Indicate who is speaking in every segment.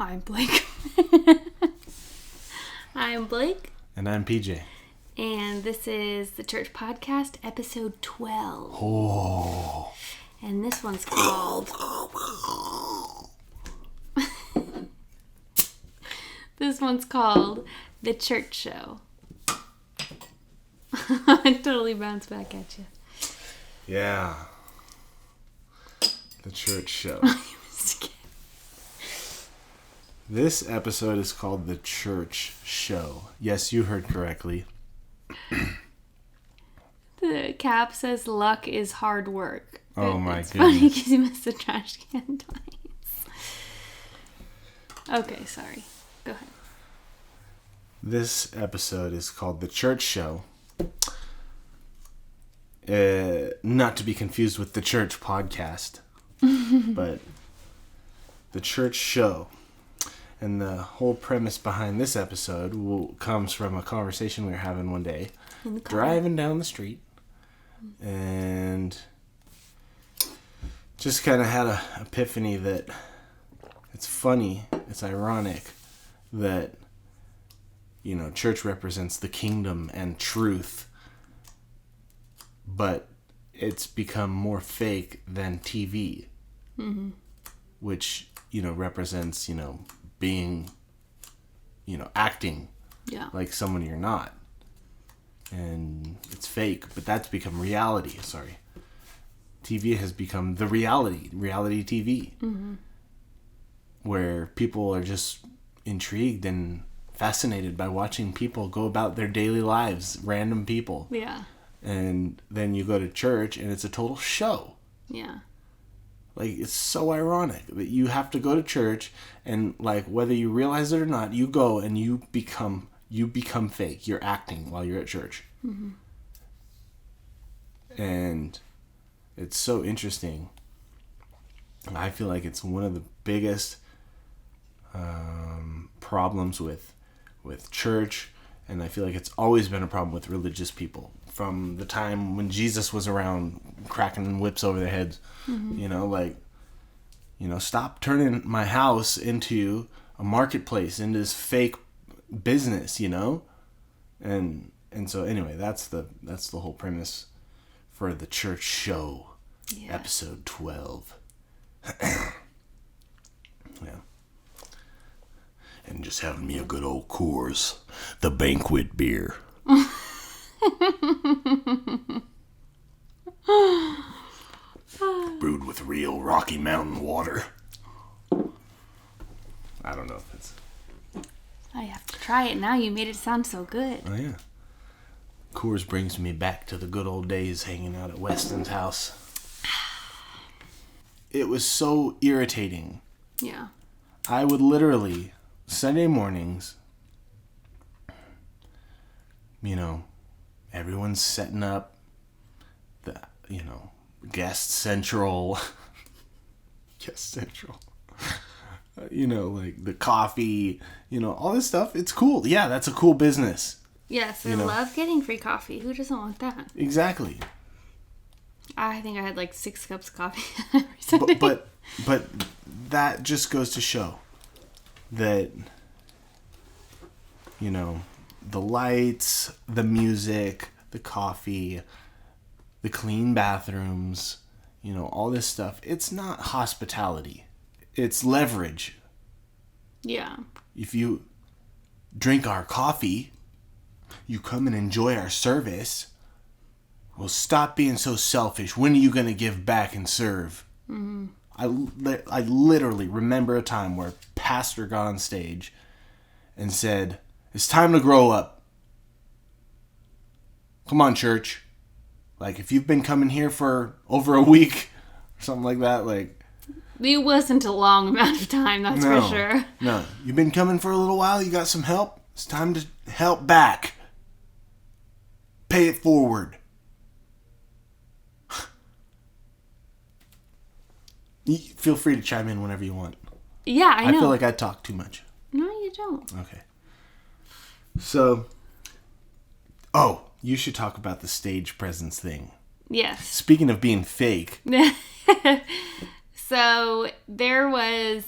Speaker 1: I'm Blake. I'm Blake.
Speaker 2: And I'm PJ.
Speaker 1: And this is the Church Podcast, episode 12.
Speaker 2: Oh.
Speaker 1: And this one's called... This one's called The Church Show. I totally bounced back at you.
Speaker 2: Yeah. The Church Show. This episode is called The Church Show. Yes, you heard correctly.
Speaker 1: The cap says luck is hard work.
Speaker 2: Oh my
Speaker 1: It's
Speaker 2: goodness.
Speaker 1: funny because you missed the trash can twice. Okay, sorry. Go ahead.
Speaker 2: This episode is called The Church Show. Not to be confused with The Church Podcast. But The Church Show. And the whole premise behind this episode comes from a conversation we were having one day. Driving down the street. And just kind of had an epiphany that it's funny, it's ironic that, you know, church represents the kingdom and truth, but it's become more fake than TV, which, you know, represents, you know, being, you know, acting like someone you're not. And it's fake, but that's become reality. Sorry. TV has become the reality TV. Where people are just intrigued and fascinated by watching people go about their daily lives, random people.
Speaker 1: Yeah.
Speaker 2: And then you go to church and it's a total show.
Speaker 1: Yeah.
Speaker 2: Like, it's so ironic that you have to go to church and, like, whether you realize it or not, you go and you become fake. You're acting while you're at church. And it's so interesting. I feel like it's one of the biggest problems with church, and I feel like it's always been a problem with religious people from the time when Jesus was around cracking whips over their heads. You know, like, you know, stop turning my house into a marketplace, into this fake business, you know? And so anyway, that's the whole premise for The Church Show, episode 12. Yeah. And just having me a good old Coors, the banquet beer. Brewed with real Rocky Mountain water. I don't know if it's...
Speaker 1: I have to try it now. You made it sound so good.
Speaker 2: Oh, yeah. Coors brings me back to the good old days hanging out at Weston's house. It was so irritating.
Speaker 1: Yeah.
Speaker 2: I would literally, Sunday mornings, you know, everyone's setting up the, you know, Guest Central. You know, like the coffee, you know, all this stuff. It's cool. Yeah, that's a cool business.
Speaker 1: Yes, I love getting free coffee. Who doesn't want that?
Speaker 2: Exactly.
Speaker 1: I think I had like 6 cups of coffee every Sunday.
Speaker 2: But that just goes to show that, you know, the lights, the music, the coffee, the clean bathrooms, you know, all this stuff, it's not hospitality. It's leverage.
Speaker 1: Yeah.
Speaker 2: If you drink our coffee, you come and enjoy our service. Well, stop being so selfish. When are you going to give back and serve? I literally remember a time where a pastor got on stage and said, "It's time to grow up. Come on, church. Like, if you've been coming here for over a week," or something like that, like...
Speaker 1: It wasn't a long amount of time, that's for sure.
Speaker 2: No, you've been coming for a little while, you got some help? It's time to help back. Pay it forward. Feel free to chime in whenever you want.
Speaker 1: Yeah, I know.
Speaker 2: I feel like I talk too much.
Speaker 1: No, you don't.
Speaker 2: Okay. So, you should talk about the stage presence thing.
Speaker 1: Yes.
Speaker 2: Speaking of being fake.
Speaker 1: So, there was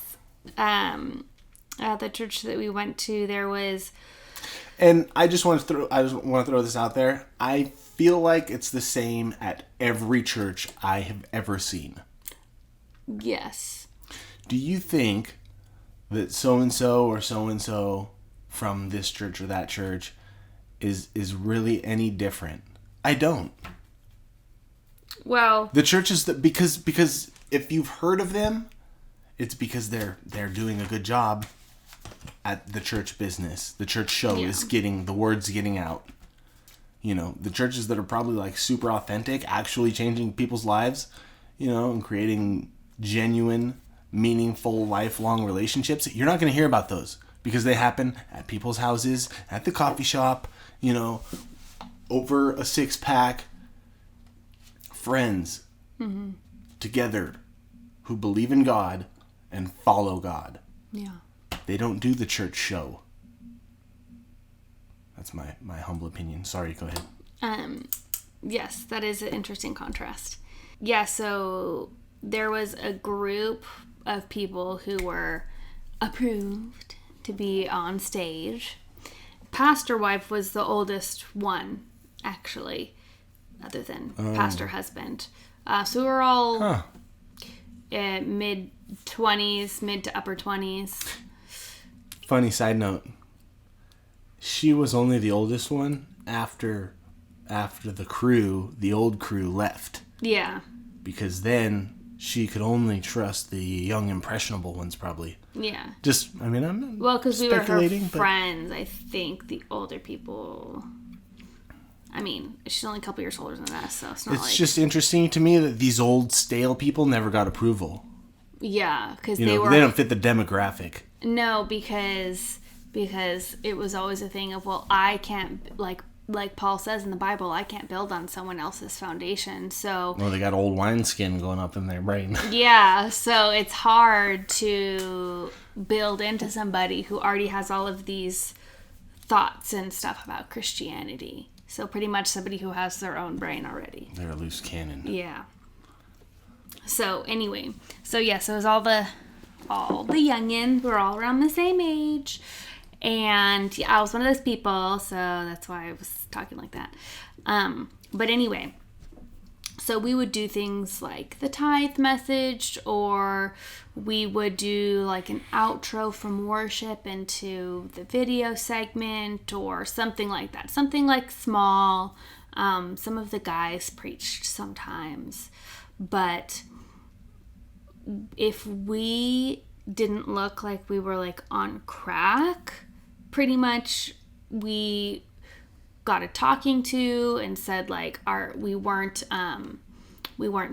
Speaker 1: The church that we went to, there was...
Speaker 2: And I just want to throw this out there. I feel like it's the same at every church I have ever seen.
Speaker 1: Yes.
Speaker 2: Do you think that so-and-so or so-and-so from this church or that church is really any different? I don't.
Speaker 1: Well...
Speaker 2: The churches that... Because if you've heard of them, it's because they're doing a good job at the church business. The church show is the word's getting out. You know, the churches that are probably like super authentic, actually changing people's lives, you know, and creating genuine, meaningful, lifelong relationships. You're not going to hear about those because they happen at people's houses, at the coffee shop, you know, over a 6-pack, friends together who believe in God and follow God.
Speaker 1: Yeah.
Speaker 2: They don't do the church show. That's my humble opinion. Sorry, go ahead.
Speaker 1: Yes, that is an interesting contrast. Yeah, so there was a group of people who were approved to be on stage. Pastor wife was the oldest one, actually, other than pastor husband. So we were all mid-20s, mid to upper 20s.
Speaker 2: Funny side note. She was only the oldest one after the old crew left.
Speaker 1: Yeah.
Speaker 2: Because then she could only trust the young impressionable ones probably.
Speaker 1: Yeah.
Speaker 2: Just, I mean, I'm
Speaker 1: well, because we were her
Speaker 2: but...
Speaker 1: friends. I think the older people... I mean, she's only a couple years older than us, so it's not
Speaker 2: It's just interesting to me that these old, stale people never got approval.
Speaker 1: Yeah, because
Speaker 2: they don't fit the demographic.
Speaker 1: No, because it was always a thing of, well, I can't, like Paul says in the Bible, I can't build on someone else's foundation, so...
Speaker 2: Well, they got old wineskin going up in their brain.
Speaker 1: Yeah, so it's hard to build into somebody who already has all of these thoughts and stuff about Christianity. So pretty much somebody who has their own brain already.
Speaker 2: They're a loose cannon.
Speaker 1: Yeah. So anyway, so it was all the youngins. We're all around the same age. And yeah, I was one of those people, so that's why I was talking like that. But anyway, so we would do things like the tithe message, or we would do like an outro from worship into the video segment, or something like that. Something like small. Some of the guys preached sometimes. But if we didn't look like we were like on crack, pretty much we got a talking to and said like we weren't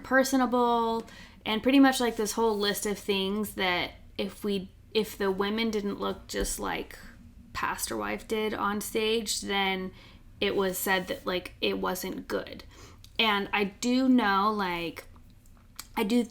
Speaker 1: personable, and pretty much like this whole list of things that if the women didn't look just like pastor wife did on stage, then it was said that like it wasn't good. And I do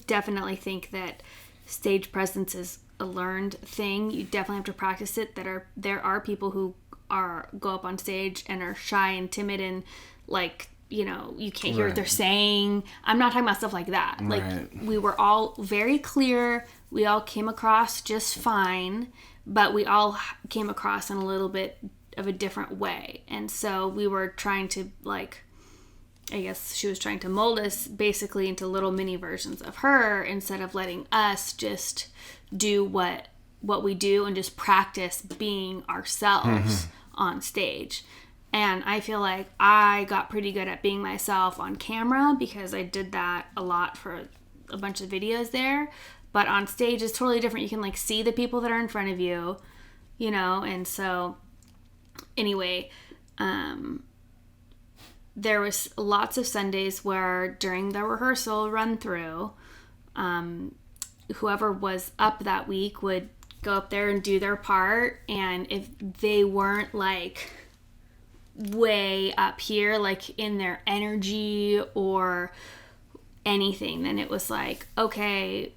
Speaker 1: definitely think that stage presence is a learned thing. You definitely have to practice it. There are people who go up on stage and are shy and timid and like, you know, you can't hear what they're saying. I'm not talking about stuff like that. Like we were all very clear. We all came across just fine, but we all came across in a little bit of a different way. And so we were trying to like, I guess she was trying to mold us basically into little mini versions of her instead of letting us just do what we do and just practice being ourselves on stage. And I feel like I got pretty good at being myself on camera because I did that a lot for a bunch of videos there. But on stage it's totally different. You can like see the people that are in front of you, you know, and so anyway, there was lots of Sundays where during the rehearsal run through, whoever was up that week would go up there and do their part. And if they weren't like way up here, like in their energy or anything, then it was like, okay,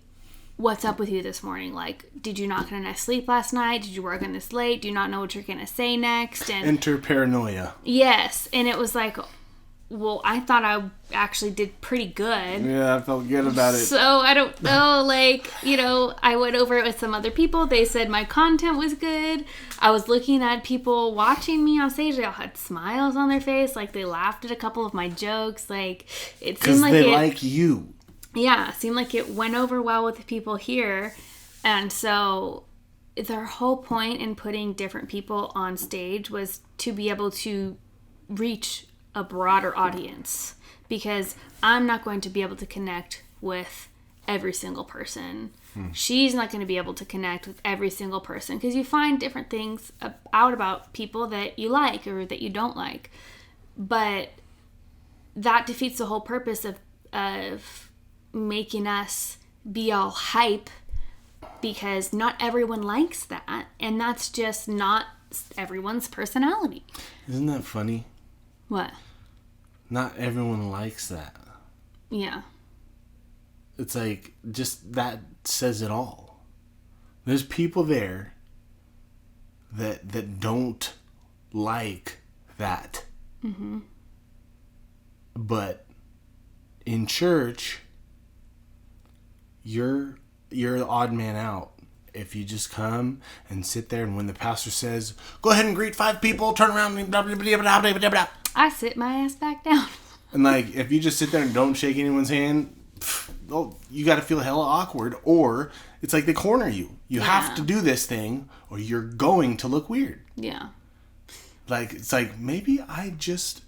Speaker 1: what's up with you this morning? Like, did you not get enough sleep last night? Did you work on this late? Do you not know what you're going to say next? And
Speaker 2: enter paranoia.
Speaker 1: Yes. And it was like, well, I thought I actually did pretty good.
Speaker 2: Yeah, I felt good about it.
Speaker 1: So I don't know, like, you know, I went over it with some other people. They said my content was good. I was looking at people watching me on stage. They all had smiles on their face. Like, they laughed at a couple of my jokes. Like, it seemed like
Speaker 2: they like you.
Speaker 1: Yeah, it seemed like it went over well with the people here. And so their whole point in putting different people on stage was to be able to reach a broader audience, because I'm not going to be able to connect with every single person. She's not going to be able to connect with every single person, because you find different things out about people that you like or that you don't like. But that defeats the whole purpose of making us be all hype, because not everyone likes that, and that's just not everyone's personality.
Speaker 2: Isn't that funny?
Speaker 1: What?
Speaker 2: Not everyone likes that.
Speaker 1: Yeah.
Speaker 2: It's like, just that says it all. There's people there that don't like that. Mm-hmm. But in church, you're the odd man out. If you just come and sit there, and when the pastor says, go ahead and greet 5 people, turn around and blah, blah, blah, blah, blah, blah.
Speaker 1: I sit my ass back down.
Speaker 2: And like, if you just sit there and don't shake anyone's hand, you got to feel hella awkward. Or it's like they corner you. You have to do this thing, or you're going to look weird.
Speaker 1: Yeah.
Speaker 2: Like, it's like, maybe I just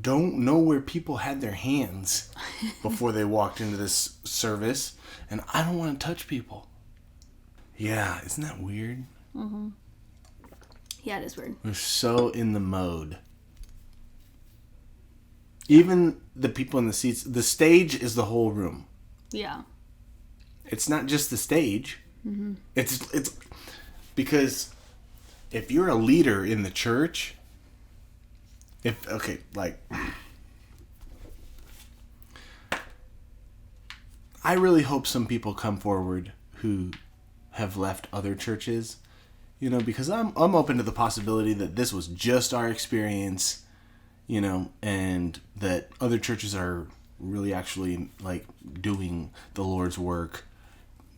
Speaker 2: don't know where people had their hands before they walked into this service, and I don't want to touch people. Yeah, isn't that weird?
Speaker 1: Mm-hmm. Yeah, it is weird.
Speaker 2: We're so in the mode. Even the people in the seats, the stage is the whole room.
Speaker 1: Yeah.
Speaker 2: It's not just the stage. Mm-hmm. It's because if you're a leader in the church, I really hope some people come forward who have left other churches, you know, because I'm open to the possibility that this was just our experience, you know, and that other churches are really actually like doing the Lord's work,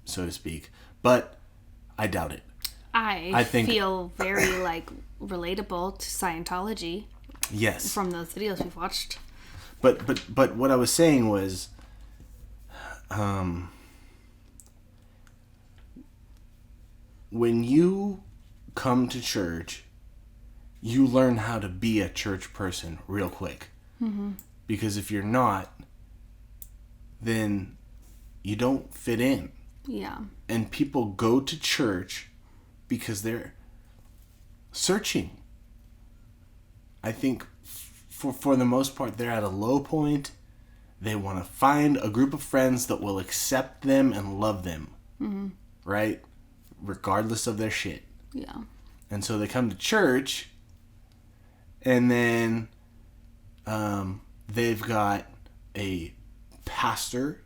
Speaker 2: so to speak. But I doubt it.
Speaker 1: I think feel very like relatable to Scientology.
Speaker 2: Yes.
Speaker 1: From those videos we've watched.
Speaker 2: But what I was saying was, when you come to church, you learn how to be a church person real quick. Mm-hmm. Because if you're not, then you don't fit in.
Speaker 1: Yeah.
Speaker 2: And people go to church because they're searching. I think for the most part, they're at a low point. They want to find a group of friends that will accept them and love them. Mm-hmm. Right? Regardless of their shit.
Speaker 1: Yeah.
Speaker 2: And so they come to church, and then they've got a pastor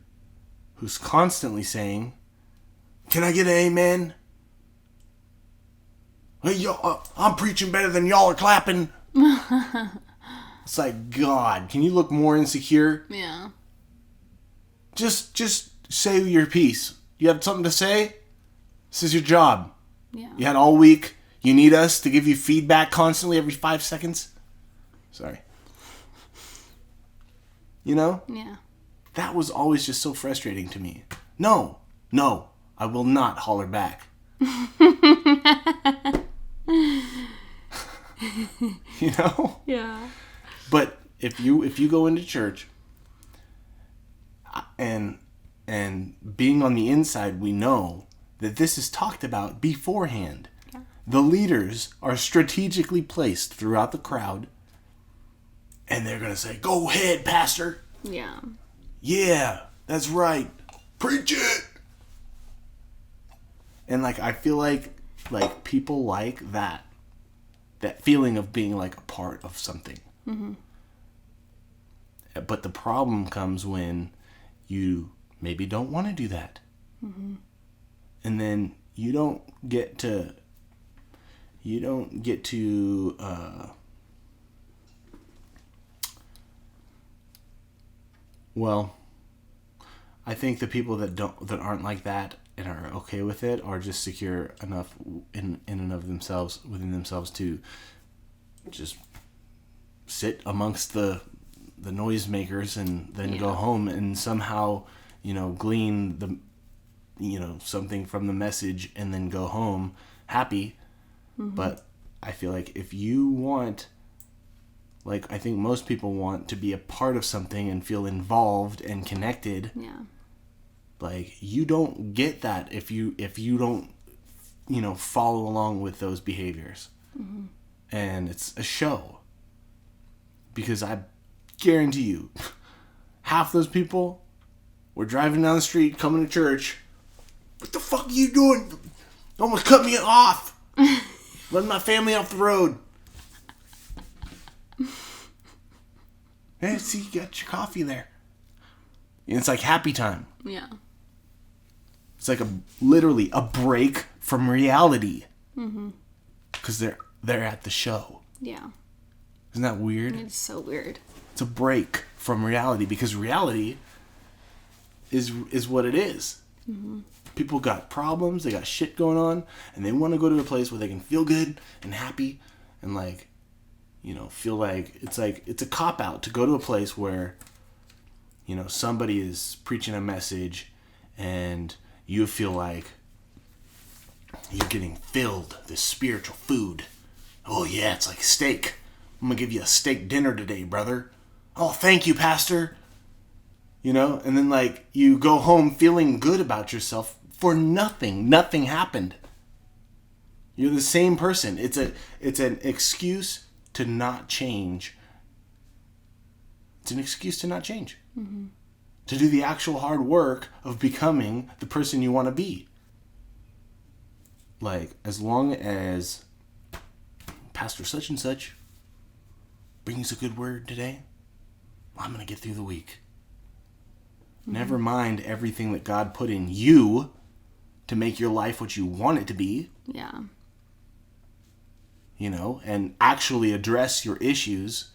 Speaker 2: who's constantly saying, "Can I get an amen? Hey, I'm preaching better than y'all are clapping." It's like, God, can you look more insecure?
Speaker 1: Yeah.
Speaker 2: Just say your piece. You have something to say? This is your job.
Speaker 1: Yeah.
Speaker 2: You had all week. You need us to give you feedback constantly every 5 seconds? Sorry. You know?
Speaker 1: Yeah.
Speaker 2: That was always just so frustrating to me. No, I will not holler back. You know?
Speaker 1: Yeah.
Speaker 2: But if you go into church and being on the inside, we know that this is talked about beforehand. Yeah. The leaders are strategically placed throughout the crowd, and they're going to say, "Go ahead, pastor."
Speaker 1: Yeah.
Speaker 2: Yeah, that's right. Preach it. And like, I feel like people like that feeling of being like a part of something. Mm-hmm. But the problem comes when you maybe don't want to do that. Mm-hmm. And then you don't get to Well, I think the people that aren't like that and are okay with it are just secure enough in and of themselves, within themselves, to just sit amongst the noisemakers and then go home and somehow, glean something from the message and then go home happy. But I feel like if you want, like, I think most people want to be a part of something and feel involved and connected.
Speaker 1: Yeah.
Speaker 2: Like, you don't get that if you don't, follow along with those behaviors. And it's a show. Because I guarantee you, half those people were driving down the street, coming to church. What the fuck are you doing? Almost cut me off. Letting my family off the road. Hey, see, you got your coffee there. And it's like happy time.
Speaker 1: Yeah.
Speaker 2: It's like literally a break from reality. Because they're at the show.
Speaker 1: Yeah.
Speaker 2: Isn't that weird?
Speaker 1: It's so weird.
Speaker 2: It's a break from reality, because reality is what it is. People got problems, they got shit going on, and they want to go to a place where they can feel good and happy and feel like it's a cop-out to go to a place where somebody is preaching a message and you feel like you're getting filled, this spiritual food. Oh yeah, it's like steak. I'm gonna give you a steak dinner today, brother. Oh, thank you, pastor. And then you go home feeling good about yourself for nothing. Nothing happened. You're the same person. It's an excuse to not change. It's an excuse to not change. To do the actual hard work of becoming the person you want to be. Like, as long as Pastor such and such brings a good word today, I'm going to get through the week. Never mind everything that God put in you to make your life what you want it to be.
Speaker 1: Yeah.
Speaker 2: And actually address your issues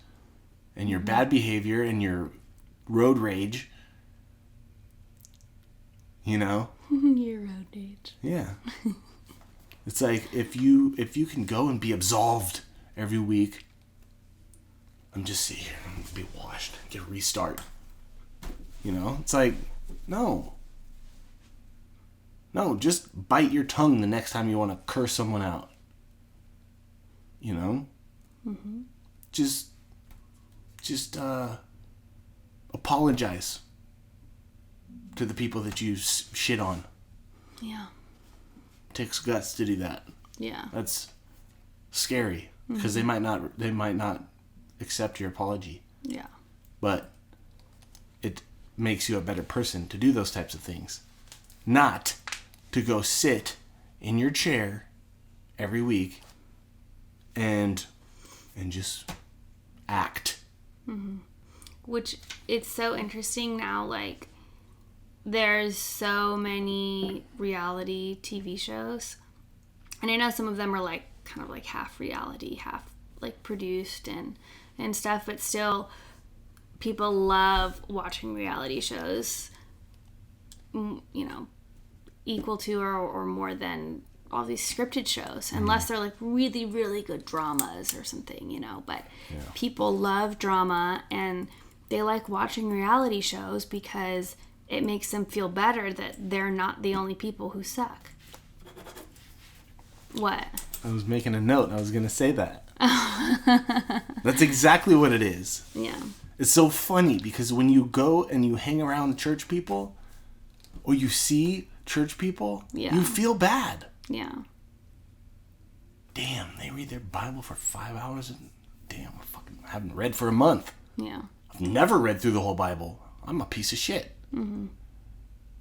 Speaker 2: and your bad behavior and your road rage.
Speaker 1: Your road rage.
Speaker 2: Yeah. It's like, if you can go and be absolved every week, I'm just sitting here and be washed, get a restart. It's like, no, just bite your tongue the next time you want to curse someone out. Just apologize to the people that you shit on.
Speaker 1: Yeah.
Speaker 2: It takes guts to do that.
Speaker 1: Yeah.
Speaker 2: That's scary, because they might not accept your apology.
Speaker 1: Yeah.
Speaker 2: But it makes you a better person to do those types of things. Not to go sit in your chair every week and just act.
Speaker 1: Which, it's so interesting now, there's so many reality TV shows. And I know some of them are kind of half reality, half produced and stuff, but still people love watching reality shows, equal to or more than all these scripted shows, unless they're really, really good dramas or something, but people love drama and they like watching reality shows because it makes them feel better that they're not the only people who suck. What?
Speaker 2: I was making a note. I was going to say that. That's exactly what it is.
Speaker 1: Yeah.
Speaker 2: It's so funny because when you go and you hang around church people or you see church people, you feel bad.
Speaker 1: Yeah.
Speaker 2: Damn, they read their Bible for 5 hours. Damn, I haven't read for a month.
Speaker 1: Yeah.
Speaker 2: I've never read through the whole Bible. I'm a piece of shit. And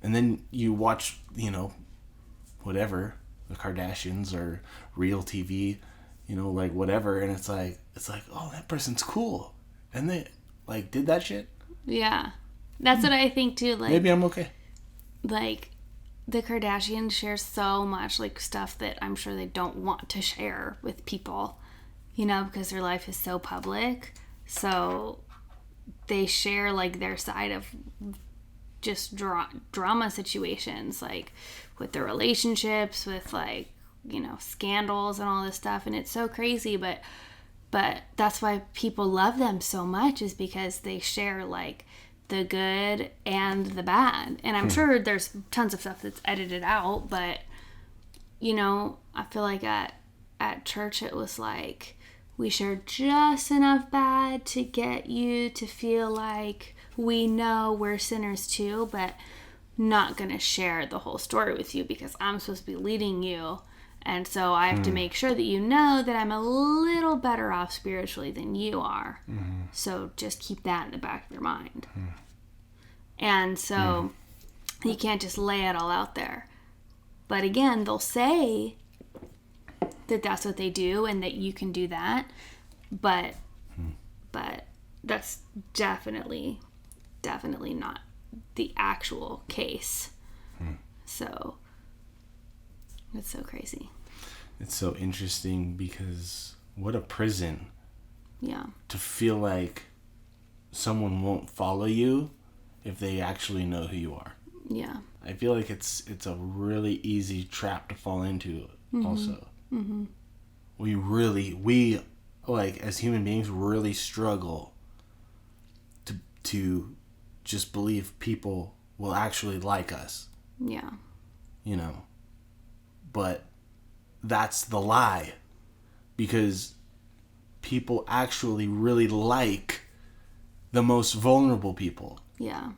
Speaker 2: then you watch, whatever, the Kardashians or real TV, whatever, and it's like, oh, that person's cool. And they, did that shit?
Speaker 1: Yeah. That's what I think, too.
Speaker 2: Maybe I'm okay.
Speaker 1: The Kardashians share so much, stuff that I'm sure they don't want to share with people, because their life is so public. So they share like their side of just drama situations, like with their relationships, with like, you know, scandals and all this stuff. And it's so crazy, but that's why people love them so much, is because they share like the good and the bad. And I'm sure there's tons of stuff that's edited out, but you know, I feel like at church it was like we shared just enough bad to get you to feel like we know we're sinners too, but not gonna share the whole story with you because I'm supposed to be leading you. And so I have to make sure that you know that I'm a little better off spiritually than you are. Mm-hmm. So just keep that in the back of your mind. Mm-hmm. And so you can't just lay it all out there. But again, they'll say that that's what they do and that you can do that. But that's definitely not the actual case. So it's so crazy.
Speaker 2: It's so interesting because what a prison.
Speaker 1: Yeah.
Speaker 2: To feel like someone won't follow you if they actually know who you are.
Speaker 1: Yeah.
Speaker 2: I feel like it's a really easy trap to fall into also. Mm-hmm. We like as human beings really struggle to just believe people will actually like us.
Speaker 1: Yeah.
Speaker 2: You know. But that's the lie, because people actually really like the most vulnerable people.
Speaker 1: Yeah.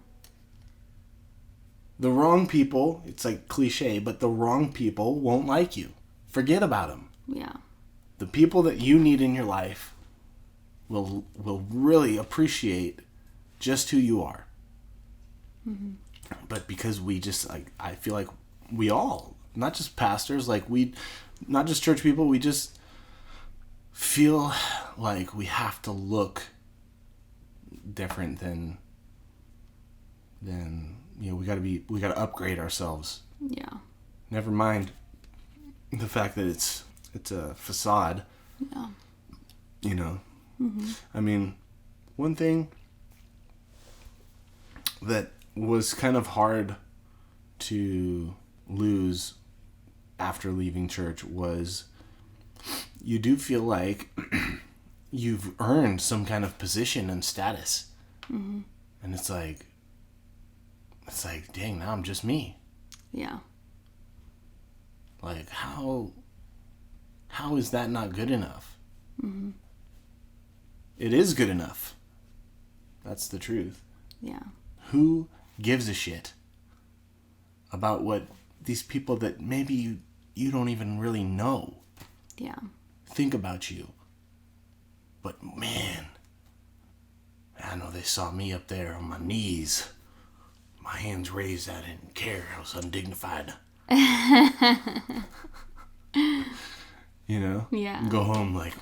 Speaker 2: The wrong people, it's like cliche, but the wrong people won't like you. Forget about them.
Speaker 1: Yeah.
Speaker 2: The people that you need in your life will really appreciate just who you are. Mm-hmm. But because we just, like, I feel like we all, not just pastors, like not just church people, we just feel like we have to look different than you know, we gotta upgrade ourselves.
Speaker 1: Yeah.
Speaker 2: Never mind the fact that it's a facade.
Speaker 1: Yeah.
Speaker 2: You know. Mm-hmm. I mean, one thing that was kind of hard to lose after leaving church was you do feel like you've earned some kind of position and status. Mm-hmm. And it's like, dang, now I'm just me.
Speaker 1: Yeah.
Speaker 2: Like, how is that not good enough? Mm-hmm. It is good enough. That's the truth.
Speaker 1: Yeah.
Speaker 2: Who gives a shit about what these people that maybe you don't even really know think about you? But man, I know they saw me up there on my knees, my hands raised. I didn't care. I was undignified. You know?
Speaker 1: Yeah.
Speaker 2: Go home like,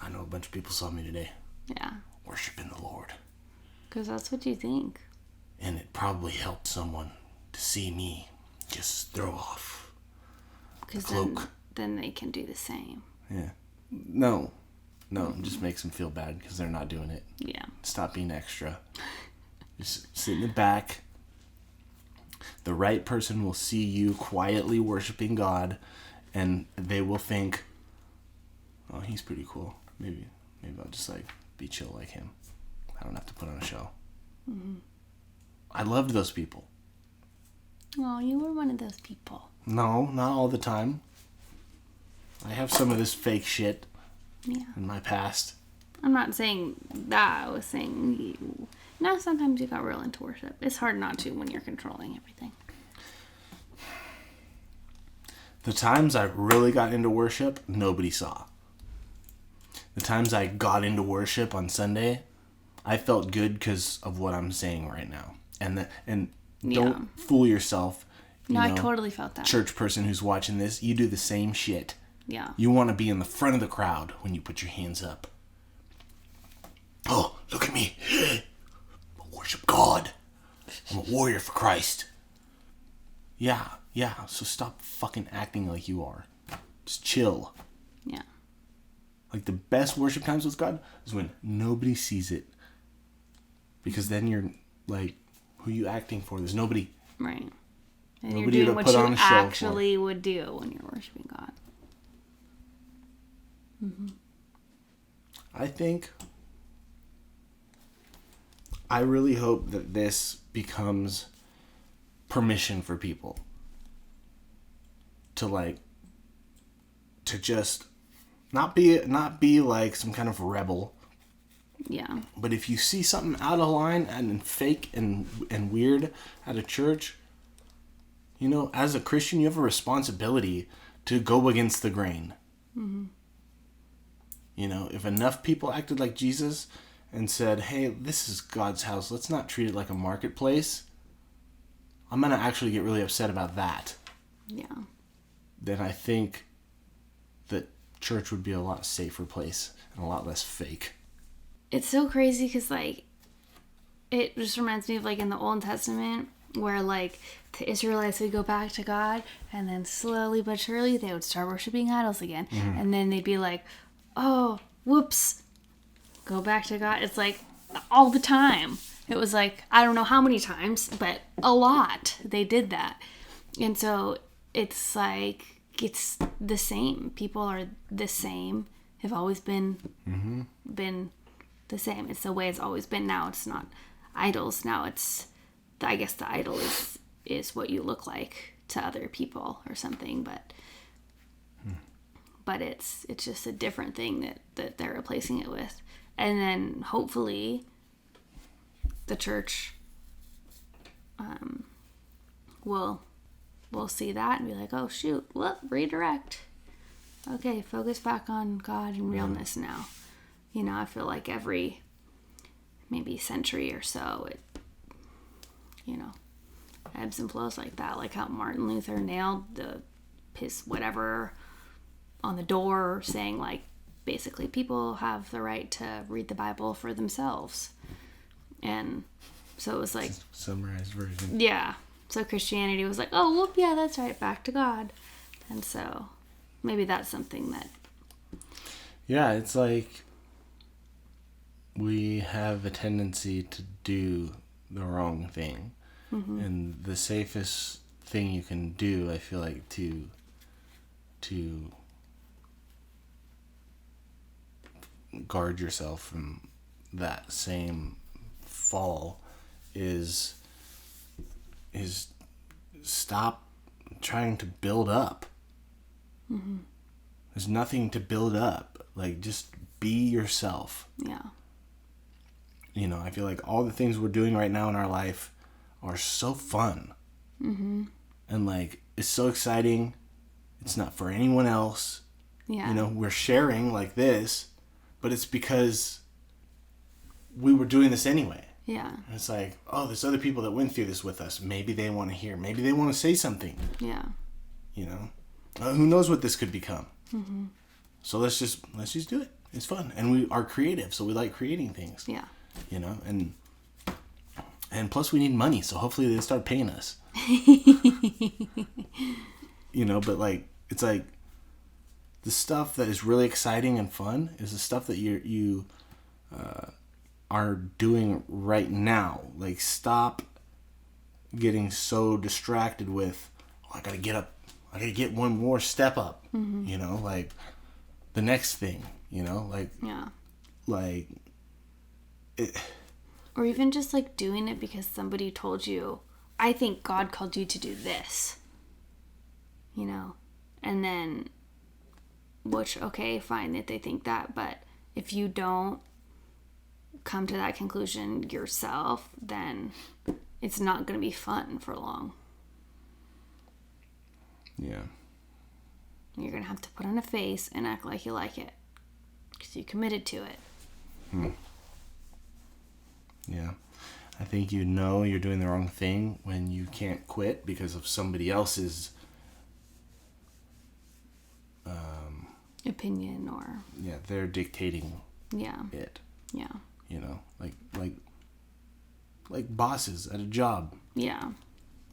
Speaker 2: I know a bunch of people saw me today.
Speaker 1: Yeah.
Speaker 2: Worshiping the Lord.
Speaker 1: Because that's what you think.
Speaker 2: And it probably helped someone to see me just throw off the cloak.
Speaker 1: Then they can do the same.
Speaker 2: Yeah. No. It just makes them feel bad because they're not doing it.
Speaker 1: Yeah.
Speaker 2: Stop being extra. Just sit in the back. The right person will see you quietly worshiping God, and they will think, oh, he's pretty cool. Maybe I'll just like be chill like him. I don't have to put on a show. Mm-hmm. I loved those people.
Speaker 1: Oh, you were one of those people.
Speaker 2: No, not all the time. I have some of this fake shit in my past.
Speaker 1: I'm not saying that. I was saying you. No, sometimes you got real into worship. It's hard not to when you're controlling everything.
Speaker 2: The times I really got into worship, nobody saw. The times I got into worship on Sunday, I felt good because of what I'm saying right now. And don't fool yourself.
Speaker 1: I totally felt that.
Speaker 2: Church person who's watching this, you do the same shit.
Speaker 1: Yeah.
Speaker 2: You want to be in the front of the crowd when you put your hands up. Oh, look at me. I worship God. I'm a warrior for Christ. Yeah. So stop fucking acting like you are. Just chill.
Speaker 1: Yeah.
Speaker 2: Like the best worship times with God is when nobody sees it because then you're like, who are you acting for? There's nobody.
Speaker 1: Right. And
Speaker 2: Nobody
Speaker 1: you're
Speaker 2: to
Speaker 1: doing what
Speaker 2: put
Speaker 1: you
Speaker 2: on a show
Speaker 1: actually would do when you're worshiping God.
Speaker 2: I really hope that this becomes permission for people to just not be like some kind of rebel.
Speaker 1: Yeah.
Speaker 2: But if you see something out of line and fake and weird at a church, you know, as a Christian, you have a responsibility to go against the grain. Mm-hmm. You know, if enough people acted like Jesus and said, hey, this is God's house, let's not treat it like a marketplace, I'm going to actually get really upset about that.
Speaker 1: Yeah.
Speaker 2: Then I think that church would be a lot safer place and a lot less fake.
Speaker 1: It's so crazy because, like, it just reminds me of, like, in the Old Testament where, like, the Israelites would go back to God and then slowly but surely they would start worshiping idols again. Mm-hmm. And then they'd be like, oh, whoops, go back to God. It's like all the time. It was like, I don't know how many times, but a lot they did that. And so it's like, it's the same. People are the same, have always been the same. It's the way it's always been. Now it's not idols. Now it's, I guess the idol is what you look like to other people or something, but it's just a different thing that they're replacing it with. And then hopefully the church will see that and be like, oh shoot, well, redirect. Okay, focus back on God and realness now. You know, I feel like every maybe century or so, it, you know, ebbs and flows like that. Like how Martin Luther nailed his whatever on the door, saying like, basically people have the right to read the Bible for themselves. And so it was like
Speaker 2: summarized version.
Speaker 1: Yeah. So Christianity was like, oh, well, yeah, that's right, back to God. And so maybe that's something that...
Speaker 2: Yeah, it's like we have a tendency to do the wrong thing. Mm-hmm. And the safest thing you can do, I feel like, to guard yourself from that same fall is stop trying to build up. Mm-hmm. There's nothing to build up. Like, just be yourself.
Speaker 1: Yeah.
Speaker 2: You know, I feel like all the things we're doing right now in our life are so fun. Mm-hmm. And, like, it's so exciting. It's not for anyone else.
Speaker 1: Yeah.
Speaker 2: You know, we're sharing like this, but it's because we were doing this anyway.
Speaker 1: Yeah.
Speaker 2: And it's like, oh, there's other people that went through this with us. Maybe they want to hear. Maybe they want to say something.
Speaker 1: Yeah.
Speaker 2: You know? Who knows what this could become? Mm-hmm. So let's just do it. It's fun. And we are creative, so we like creating things.
Speaker 1: Yeah.
Speaker 2: You know? And plus we need money, so hopefully they start paying us. You know, but like, it's like the stuff that is really exciting and fun is the stuff that you are doing right now. Like, stop getting so distracted with, oh, I gotta get up, I gotta get one more step up. Mm-hmm. You know, like the next thing. You know, like
Speaker 1: yeah,
Speaker 2: like it.
Speaker 1: Or even just like doing it because somebody told you, I think God called you to do this. You know, and then, which, okay, fine that they think that, but if you don't come to that conclusion yourself, then it's not going to be fun for long.
Speaker 2: Yeah.
Speaker 1: You're going to have to put on a face and act like you like it because you committed to it.
Speaker 2: Yeah. I think you know you're doing the wrong thing when you can't quit because of somebody else's
Speaker 1: opinion, or
Speaker 2: they're dictating it.
Speaker 1: Yeah.
Speaker 2: You know, like bosses at a job.
Speaker 1: Yeah.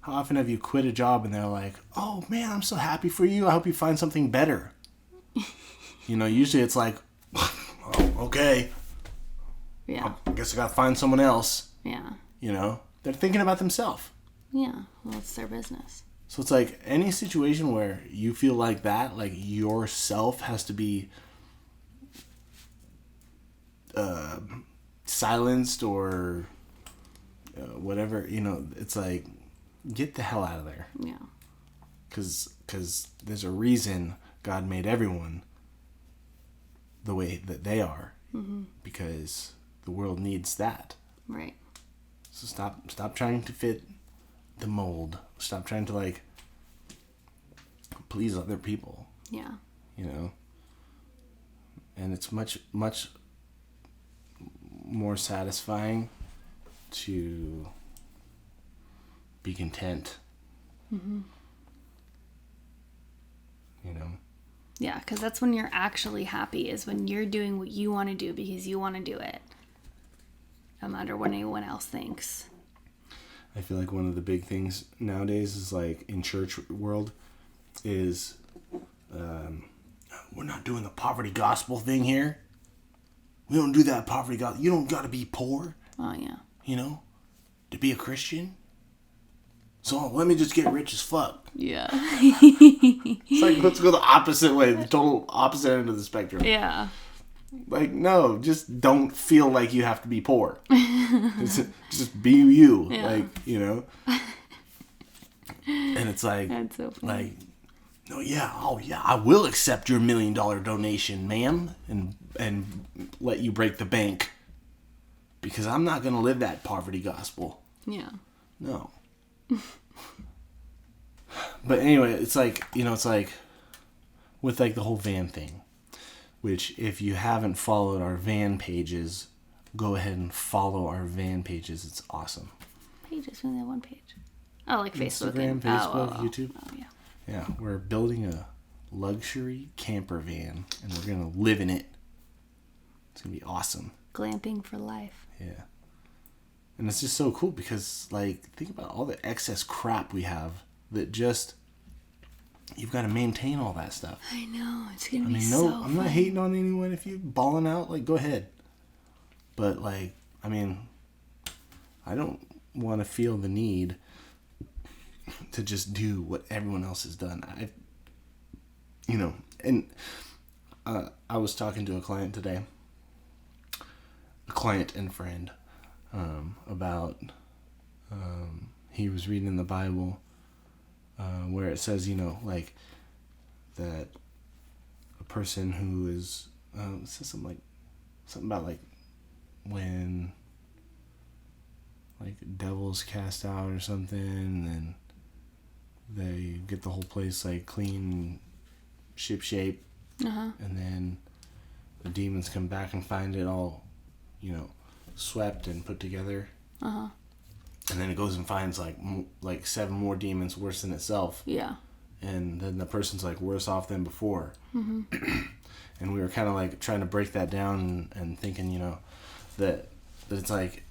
Speaker 2: How often have you quit a job and they're like, oh man, I'm so happy for you, I hope you find something better. You know, usually it's like, oh, okay.
Speaker 1: Yeah.
Speaker 2: I guess I gotta find someone else.
Speaker 1: Yeah.
Speaker 2: You know, they're thinking about themselves.
Speaker 1: Yeah. Well, it's their business.
Speaker 2: So it's like any situation where you feel like that, like yourself has to be silenced or whatever, you know, it's like, get the hell out of there.
Speaker 1: Yeah.
Speaker 2: Because there's a reason God made everyone the way that they are. Mm-hmm. Because the world needs that.
Speaker 1: Right.
Speaker 2: So stop trying to fit the mold. Stop trying to like please other people.
Speaker 1: Yeah.
Speaker 2: You know? And it's much more satisfying to be content.
Speaker 1: Mm-hmm.
Speaker 2: You know?
Speaker 1: Yeah, because that's when you're actually happy, is when you're doing what you want to do because you want to do it. No matter what anyone else thinks.
Speaker 2: I feel like one of the big things nowadays is like in church world is we're not doing the poverty gospel thing here. We don't do that poverty gospel. You don't got to be poor.
Speaker 1: Oh, yeah.
Speaker 2: You know, to be a Christian. So let me just get rich as fuck.
Speaker 1: Yeah.
Speaker 2: It's like, let's go the opposite way, the total opposite end of the spectrum.
Speaker 1: Yeah.
Speaker 2: Like, no, just don't feel like you have to be poor. just be you.
Speaker 1: Yeah.
Speaker 2: Like, you know. And it's like,
Speaker 1: That's so funny.
Speaker 2: like, no, yeah, I will accept your $1 million donation, ma'am, and let you break the bank. Because I'm not going to live that poverty gospel.
Speaker 1: Yeah.
Speaker 2: No. But anyway, it's like, you know, it's like with like the whole van thing, which if you haven't followed our van pages, go ahead and follow our van pages. It's awesome.
Speaker 1: Pages, we only have one page. Oh, like Facebook.
Speaker 2: Instagram, Facebook, YouTube.
Speaker 1: Oh, yeah.
Speaker 2: Yeah, we're building a luxury camper van, and we're going to live in it. It's going to be awesome.
Speaker 1: Glamping for life.
Speaker 2: Yeah. And it's just so cool because, like, think about all the excess crap we have that just, you've got to maintain all that stuff.
Speaker 1: I know. It's going to be
Speaker 2: no,
Speaker 1: so
Speaker 2: I'm not hating on anyone. If you're balling out, like, go ahead. But, like, I mean, I don't want to feel the need to just do what everyone else has done. You know, and I was talking to a client today, a client and friend, about he was reading in the Bible where it says, you know, like that a person who is it says something about like when like devils cast out or something, and they get the whole place like clean, ship shape, and then the demons come back and find it all, you know, swept and put together. And then it goes and finds like 7 more demons worse than itself. Yeah. And then the person's like worse off than before. And we were kind of like trying to break that down and thinking, you know, that it's like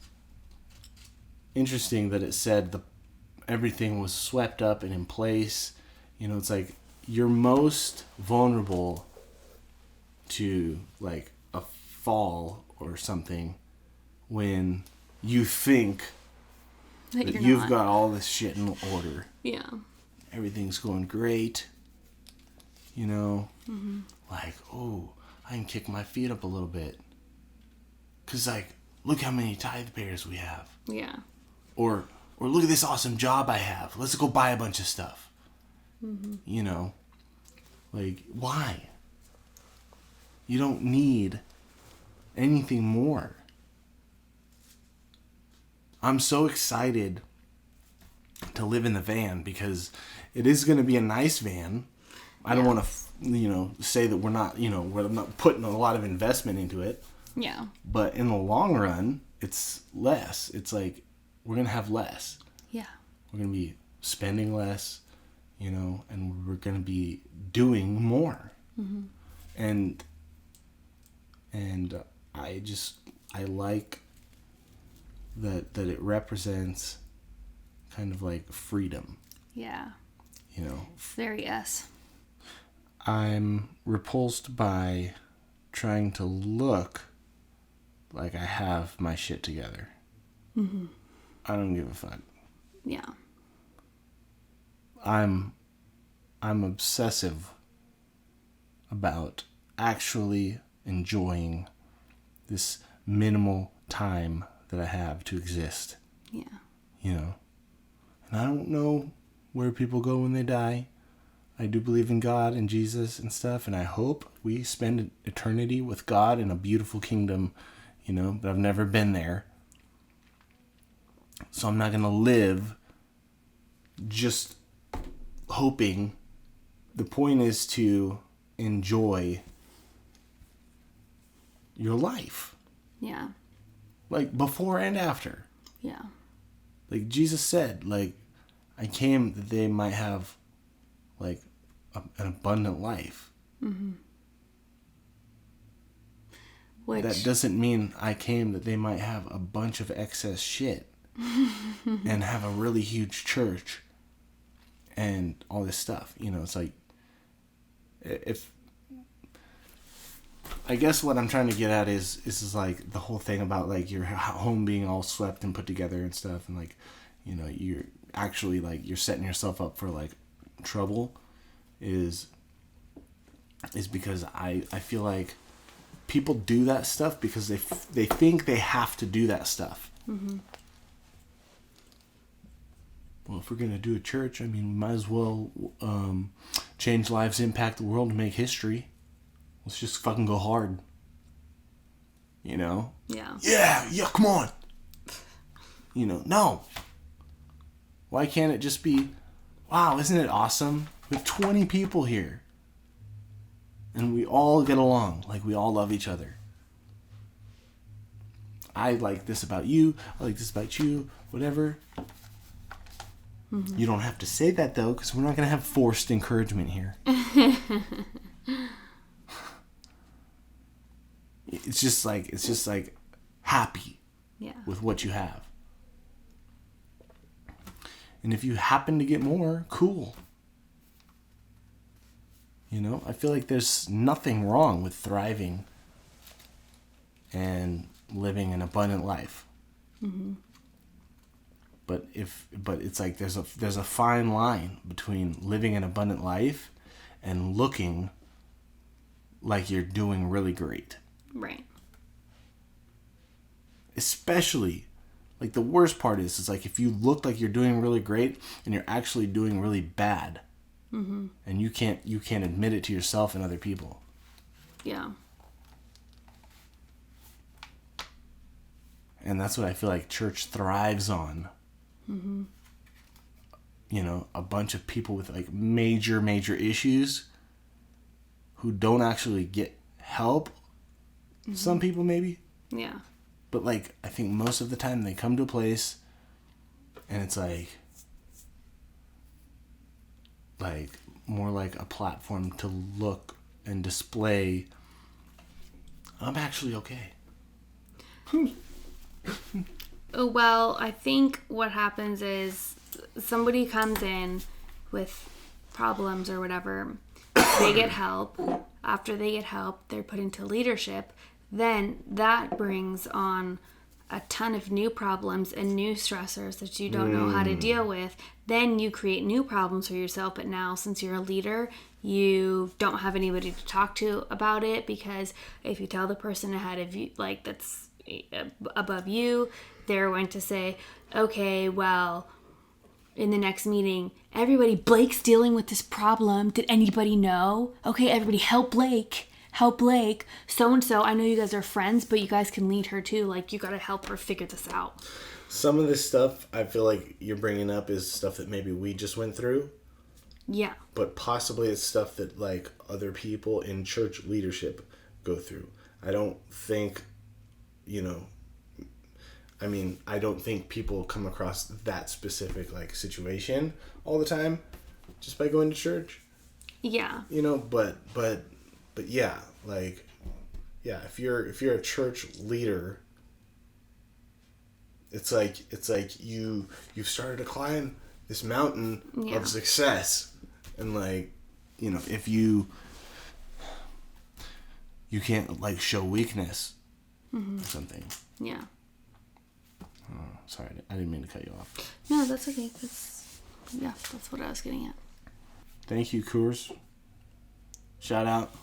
Speaker 2: interesting that it said everything was swept up and in place. You know, it's like you're most vulnerable to like a fall or something when you think that you've got all this shit in order. Yeah. Everything's going great. You know? Like, oh, I can kick my feet up a little bit. 'Cause, like, look how many tithe payers we have. Yeah. Or look at this awesome job I have. Let's go buy a bunch of stuff. You know? Like, why? You don't need anything more. I'm so excited to live in the van because it is going to be a nice van. I don't want to, say that we're not putting a lot of investment into it. Yeah. But in the long run, it's less. It's like we're going to have less. Yeah. We're going to be spending less, and we're going to be doing more. And I like that it represents kind of like freedom. Yeah.
Speaker 1: It's very us.
Speaker 2: I'm repulsed by trying to look like I have my shit together. I don't give a fuck.
Speaker 1: Yeah.
Speaker 2: I'm obsessive about actually enjoying this minimal time that I have to exist.
Speaker 1: Yeah.
Speaker 2: You know? And I don't know where people go when they die. I do believe in God and Jesus and stuff, and I hope we spend eternity with God in a beautiful kingdom, you know, but I've never been there. So I'm not going to live just hoping. The point is to enjoy your life.
Speaker 1: Yeah.
Speaker 2: Like before and after.
Speaker 1: Yeah.
Speaker 2: Like Jesus said, like, I came that they might have like an abundant life.
Speaker 1: Which
Speaker 2: That doesn't mean I came that they might have a bunch of excess shit and have a really huge church and all this stuff. You know, it's like, if I guess what I'm trying to get at is like the whole thing about like your home being all swept and put together and stuff, and like, you know, you're actually like you're setting yourself up for like trouble is because I feel like people do that stuff because they think they have to do that stuff. Well, if we're gonna do a church, I mean, we might as well change lives, impact the world, and make history. Let's just fucking go hard. You know?
Speaker 1: Yeah.
Speaker 2: Yeah, come on. You know, no. Why can't it just be, wow, isn't it awesome? We have 20 people here. And we all get along. Like, we all love each other. I like this about you. I like this about you. Whatever. You don't have to say that, though, because we're not going to have forced encouragement here. It's just like happy with what you have. And if you happen to get more, cool. You know, I feel like there's nothing wrong with thriving and living an abundant life. But it's like there's a fine line between living an abundant life and looking like you're doing really great.
Speaker 1: Right.
Speaker 2: Especially, like, the worst part is like if you look like you're doing really great and you're actually doing really bad. And you can't admit it to yourself and other people.
Speaker 1: Yeah.
Speaker 2: And that's what I feel like church thrives on. You know, a bunch of people with like major issues who don't actually get help. Some people maybe.
Speaker 1: Yeah.
Speaker 2: But like, I think most of the time they come to a place and it's like more like a platform to look and display, I'm actually okay.
Speaker 1: Well, I think what happens is somebody comes in with problems or whatever. They get help. After they get help, they're put into leadership. Then that brings on a ton of new problems and new stressors that you don't know how to deal with. Then you create new problems for yourself. But now, since you're a leader, you don't have anybody to talk to about it, because if you tell the person ahead of you, like, that's above you, they're going to say, okay, well, in the next meeting, everybody, Blake's dealing with this problem. Did anybody know? Okay, everybody, help Blake. Help Blake. So-and-so, I know you guys are friends, but you guys can lead her too. Like, you gotta help her figure this out.
Speaker 2: Some of this stuff I feel like you're bringing up is stuff that maybe we just went through.
Speaker 1: Yeah.
Speaker 2: But possibly it's stuff that like other people in church leadership go through. I don't think, I don't think people come across that specific like situation all the time just by going to church.
Speaker 1: Yeah.
Speaker 2: But yeah, like, yeah, if you're a church leader, it's like you've started to climb this mountain of success, and like, if you can't like show weakness or something.
Speaker 1: Yeah.
Speaker 2: Sorry, I didn't mean to cut you off.
Speaker 1: No, that's okay. That's what I was getting at.
Speaker 2: Thank you, Coors. Shout out.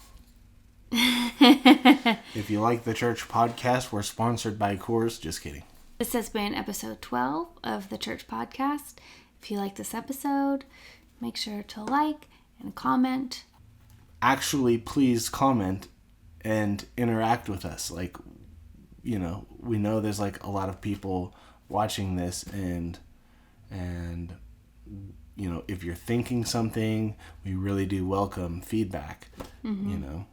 Speaker 2: If you like the church podcast, we're sponsored by Coors. Just kidding.
Speaker 1: This has been episode 12 of the church podcast. If you like this episode, make sure to like and comment.
Speaker 2: Actually, please comment and interact with us. Like, we know there's like a lot of people watching this, and if you're thinking something, we really do welcome feedback.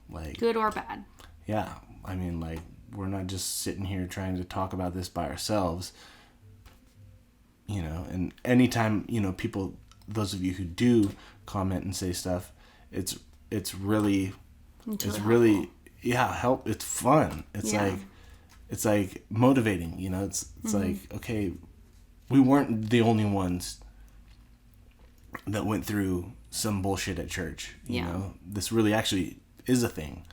Speaker 2: Like
Speaker 1: good or bad.
Speaker 2: Yeah, I mean, like, we're not just sitting here trying to talk about this by ourselves. And anytime people, those of you who do comment and say stuff, it's really help. It's fun. It's like motivating. It's like, okay, we weren't the only ones that went through some bullshit at church. This really actually is a thing.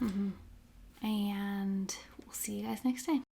Speaker 1: And we'll see you guys next time.